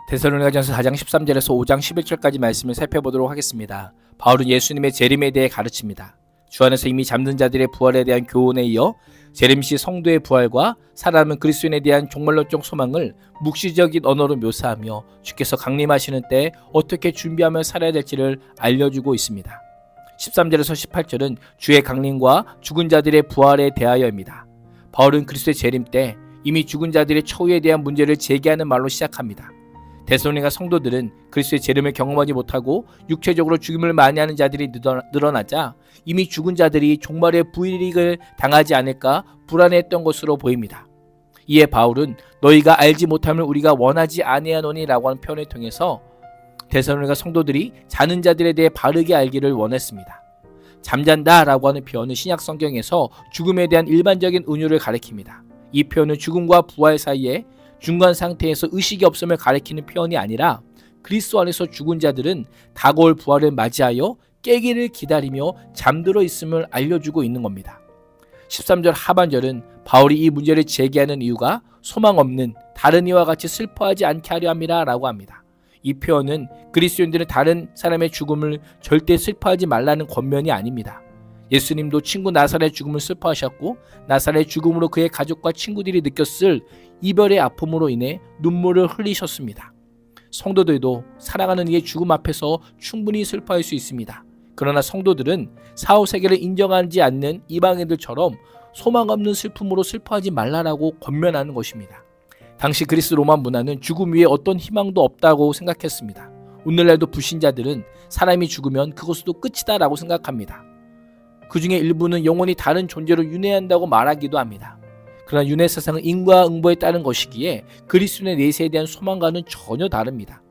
데살로니가전서 4장 13절에서 5장 11절까지 말씀을 살펴보도록 하겠습니다. 바울은 예수님의 재림에 대해 가르칩니다. 주 안에서 이미 잠든 자들의 부활에 대한 교훈에 이어 재림 시 성도의 부활과 살아남은 그리스도인에 대한 종말론적 소망을 묵시적인 언어로 묘사하며 주께서 강림하시는 때 어떻게 준비하며 살아야 될지를 알려주고 있습니다. 13절에서 18절은 주의 강림과 죽은 자들의 부활에 대하여입니다. 바울은 그리스도의 재림 때 이미 죽은 자들의 처우에 대한 문제를 제기하는 말로 시작합니다. 데살로니가 성도들은 그리스도의 재림을 경험하지 못하고 육체적으로 죽임을 많이 하는 자들이 늘어나자 이미 죽은 자들이 종말의 불이익을 당하지 않을까 불안해했던 것으로 보입니다. 이에 바울은 너희가 알지 못함을 우리가 원하지 아니하노니 라고 하는 표현을 통해서 데살로니가 성도들이 자는 자들에 대해 바르게 알기를 원했습니다. 잠잔다 라고 하는 표현은 신약 성경에서 죽음에 대한 일반적인 은유를 가리킵니다. 이 표현은 죽음과 부활 사이에 중간 상태에서 의식이 없음을 가리키는 표현이 아니라 그리스도 안에서 죽은 자들은 다가올 부활을 맞이하여 깨기를 기다리며 잠들어 있음을 알려주고 있는 겁니다. 13절 하반절은 바울이 이 문제를 제기하는 이유가 소망 없는 다른 이와 같이 슬퍼하지 않게 하려 함이라 라고 합니다. 이 표현은 그리스도인들은 다른 사람의 죽음을 절대 슬퍼하지 말라는 권면이 아닙니다. 예수님도 친구 나사렛의 죽음을 슬퍼하셨고 나사렛의 죽음으로 그의 가족과 친구들이 느꼈을 이별의 아픔으로 인해 눈물을 흘리셨습니다. 성도들도 사랑하는 이의 죽음 앞에서 충분히 슬퍼할 수 있습니다. 그러나 성도들은 사후세계를 인정하지 않는 이방인들처럼 소망 없는 슬픔으로 슬퍼하지 말라라고 권면하는 것입니다. 당시 그리스 로마 문화는 죽음 위에 어떤 희망도 없다고 생각했습니다. 오늘날도 불신자들은 사람이 죽으면 그것도 끝이다 라고 생각합니다. 그 중에 일부는 영원히 다른 존재로 윤회한다고 말하기도 합니다. 그러나 윤회 사상은 인과응보에 따른 것이기에 그리스도인의 내세에 대한 소망과는 전혀 다릅니다.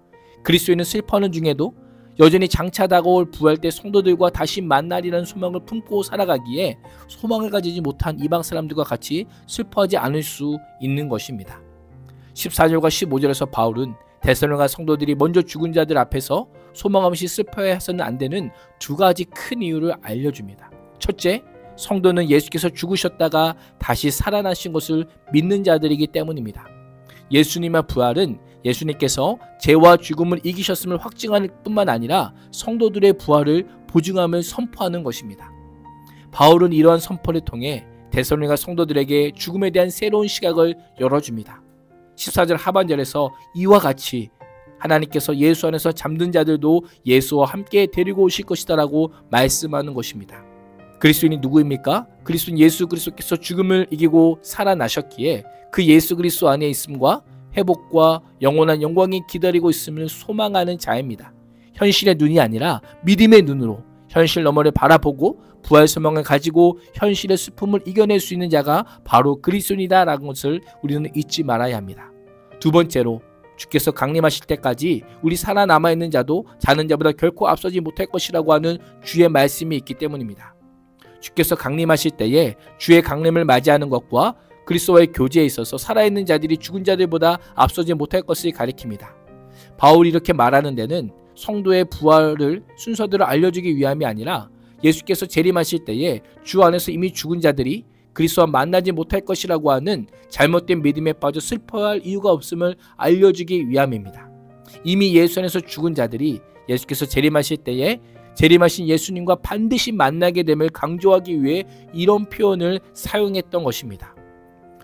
그리스도인은 슬퍼하는 중에도 여전히 장차 다가올 부활 때 성도들과 다시 만나리라는 소망을 품고 살아가기에 소망을 가지지 못한 이방 사람들과 같이 슬퍼하지 않을 수 있는 것입니다. 14절과 15절에서 바울은 데살로니가 성도들이 먼저 죽은 자들 앞에서 소망 없이 슬퍼해야 해서는 안 되는 두 가지 큰 이유를 알려줍니다. 첫째, 성도는 예수께서 죽으셨다가 다시 살아나신 것을 믿는 자들이기 때문입니다. 예수님의 부활은 예수님께서 죄와 죽음을 이기셨음을 확증할 뿐만 아니라 성도들의 부활을 보증함을 선포하는 것입니다. 바울은 이러한 선포를 통해 데살로니가 성도들에게 죽음에 대한 새로운 시각을 열어줍니다. 14절 하반절에서 이와 같이 하나님께서 예수 안에서 잠든 자들도 예수와 함께 데리고 오실 것이다 라고 말씀하는 것입니다. 그리스도인이 누구입니까? 그리스도인 예수 그리스도께서 죽음을 이기고 살아나셨기에 그 예수 그리스도 안에 있음과 회복과 영원한 영광이 기다리고 있음을 소망하는 자입니다. 현실의 눈이 아니라 믿음의 눈으로 현실 너머를 바라보고 부활 소망을 가지고 현실의 슬픔을 이겨낼 수 있는 자가 바로 그리스도인이다라는 것을 우리는 잊지 말아야 합니다. 두 번째로 주께서 강림하실 때까지 우리 살아남아 있는 자도 자는 자보다 결코 앞서지 못할 것이라고 하는 주의 말씀이 있기 때문입니다. 주께서 강림하실 때에 주의 강림을 맞이하는 것과 그리스도와의 교제에 있어서 살아있는 자들이 죽은 자들보다 앞서지 못할 것을 가리킵니다. 바울이 이렇게 말하는 데는 성도의 부활을 순서대로 알려주기 위함이 아니라 예수께서 재림하실 때에 주 안에서 이미 죽은 자들이 그리스도와 만나지 못할 것이라고 하는 잘못된 믿음에 빠져 슬퍼할 이유가 없음을 알려주기 위함입니다. 이미 예수 안에서 죽은 자들이 예수께서 재림하실 때에 재림하신 예수님과 반드시 만나게 됨을 강조하기 위해 이런 표현을 사용했던 것입니다.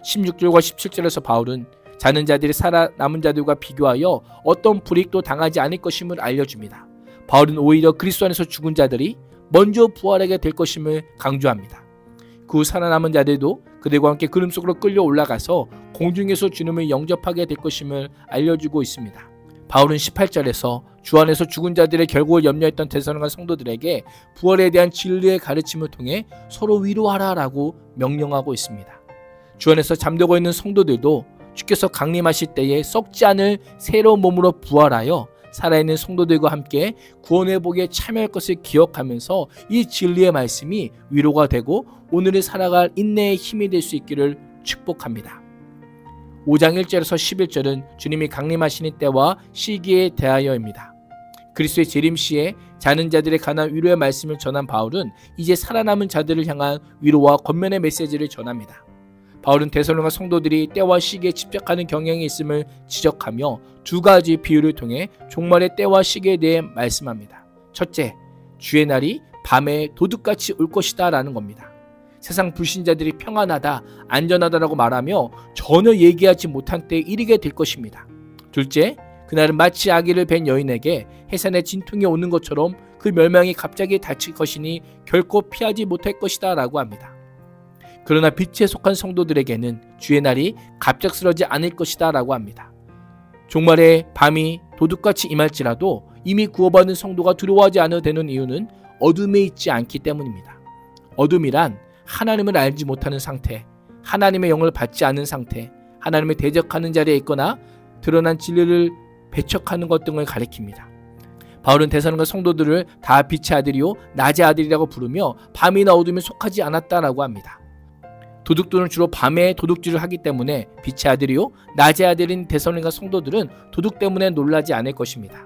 16절과 17절에서 바울은 자는 자들이 살아남은 자들과 비교하여 어떤 불이익도 당하지 않을 것임을 알려줍니다. 바울은 오히려 그리스도 안에서 죽은 자들이 먼저 부활하게 될 것임을 강조합니다. 그 살아남은 자들도 그들과 함께 구름 속으로 끌려 올라가서 공중에서 주님을 영접하게 될 것임을 알려주고 있습니다. 바울은 18절에서 주 안에서 죽은 자들의 결국을 염려했던 데살로니가 성도들에게 부활에 대한 진리의 가르침을 통해 서로 위로하라라고 명령하고 있습니다. 주 안에서 잠들고 있는 성도들도 주께서 강림하실 때에 썩지 않을 새로운 몸으로 부활하여 살아있는 성도들과 함께 구원의 복에 참여할 것을 기억하면서 이 진리의 말씀이 위로가 되고 오늘을 살아갈 인내의 힘이 될 수 있기를 축복합니다. 5장 1절에서 11절은 주님이 강림하시는 때와 시기에 대하여입니다. 그리스도의 재림 시에 자는 자들에 관한 위로의 말씀을 전한 바울은 이제 살아남은 자들을 향한 위로와 권면의 메시지를 전합니다. 바울은 데살로니가 성도들이 때와 시기에 집착하는 경향이 있음을 지적하며 두 가지 비유를 통해 종말의 때와 시기에 대해 말씀합니다. 첫째, 주의 날이 밤에 도둑같이 올 것이다 라는 겁니다. 세상 불신자들이 평안하다, 안전하다라고 말하며 전혀 얘기하지 못한 때에 이르게 될 것입니다. 둘째, 그날은 마치 아기를 뵌 여인에게 해산의 진통이 오는 것처럼 그 멸망이 갑자기 닥칠 것이니 결코 피하지 못할 것이다 라고 합니다. 그러나 빛에 속한 성도들에게는 주의 날이 갑작스러지 않을 것이다 라고 합니다. 종말의 밤이 도둑같이 임할지라도 이미 구원받은 성도가 두려워하지 않아도 되는 이유는 어둠에 있지 않기 때문입니다. 어둠이란 하나님을 알지 못하는 상태, 하나님의 영을 받지 않은 상태, 하나님을 대적하는 자리에 있거나 드러난 진리를 배척하는 것 등을 가리킵니다. 바울은 데살로니가 성도들을 다 빛의 아들이요 낮의 아들이라고 부르며 밤이나 어둠에 속하지 않았다라고 합니다. 도둑들은 주로 밤에 도둑질을 하기 때문에 빛의 아들이요 낮의 아들인 데살로니가 성도들은 도둑 때문에 놀라지 않을 것입니다.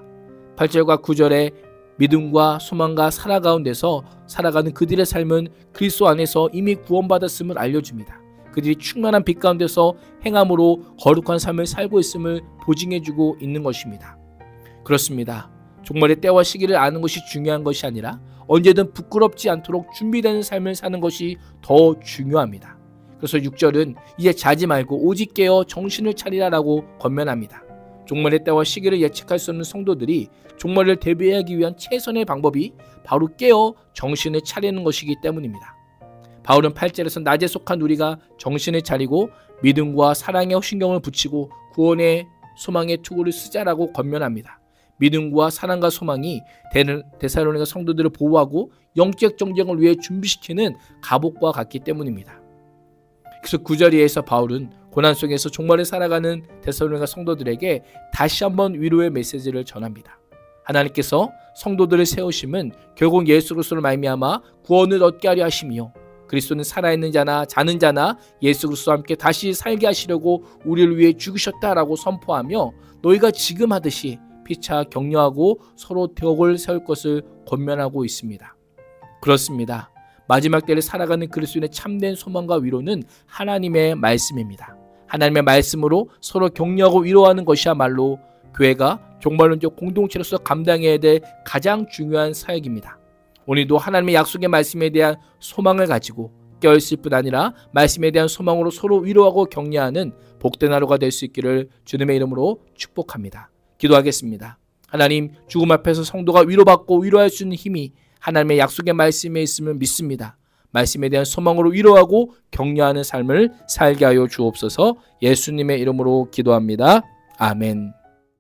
8절과 9절에 믿음과 소망과 사랑 가운데서 살아가는 그들의 삶은 그리스도 안에서 이미 구원받았음을 알려줍니다. 그들이 충만한 빛 가운데서 행함으로 거룩한 삶을 살고 있음을 보증해주고 있는 것입니다. 그렇습니다. 종말의 때와 시기를 아는 것이 중요한 것이 아니라 언제든 부끄럽지 않도록 준비되는 삶을 사는 것이 더 중요합니다. 그래서 6절은 이제 자지 말고 오직 깨어 정신을 차리라라고 권면합니다. 종말의 때와 시기를 예측할 수 없는 성도들이 종말을 대비하기 위한 최선의 방법이 바로 깨어 정신을 차리는 것이기 때문입니다. 바울은 8절에서 낮에 속한 우리가 정신을 차리고 믿음과 사랑에 신경을 붙이고 구원의 소망의 투구를 쓰자라고 권면합니다. 믿음과 사랑과 소망이 데살로니가 성도들을 보호하고 영적 정쟁을 위해 준비시키는 갑옷과 같기 때문입니다. 그래서 9절에서 바울은 고난 속에서 종말을 살아가는 데살로니가 성도들에게 다시 한번 위로의 메시지를 전합니다. 하나님께서 성도들을 세우심은 결국 예수 그리스도로 말미암아 구원을 얻게 하려 하심이요 그리스도는 살아있는 자나 자는 자나 예수 그리스도와 함께 다시 살게 하시려고 우리를 위해 죽으셨다라고 선포하며 너희가 지금 하듯이 피차 격려하고 서로 덕을 세울 것을 권면하고 있습니다. 그렇습니다. 마지막 때를 살아가는 그리스도인의 참된 소망과 위로는 하나님의 말씀입니다. 하나님의 말씀으로 서로 격려하고 위로하는 것이야말로 교회가 종말론적 공동체로서 감당해야 될 가장 중요한 사역입니다. 오늘도 하나님의 약속의 말씀에 대한 소망을 가지고 깨어있을 뿐 아니라 말씀에 대한 소망으로 서로 위로하고 격려하는 복된 하루가 될 수 있기를 주님의 이름으로 축복합니다. 기도하겠습니다. 하나님, 죽음 앞에서 성도가 위로받고 위로할 수 있는 힘이 하나님의 약속의 말씀에 있음을 믿습니다. 말씀에 대한 소망으로 위로하고 격려하는 삶을 살게 하여 주옵소서. 예수님의 이름으로 기도합니다. 아멘.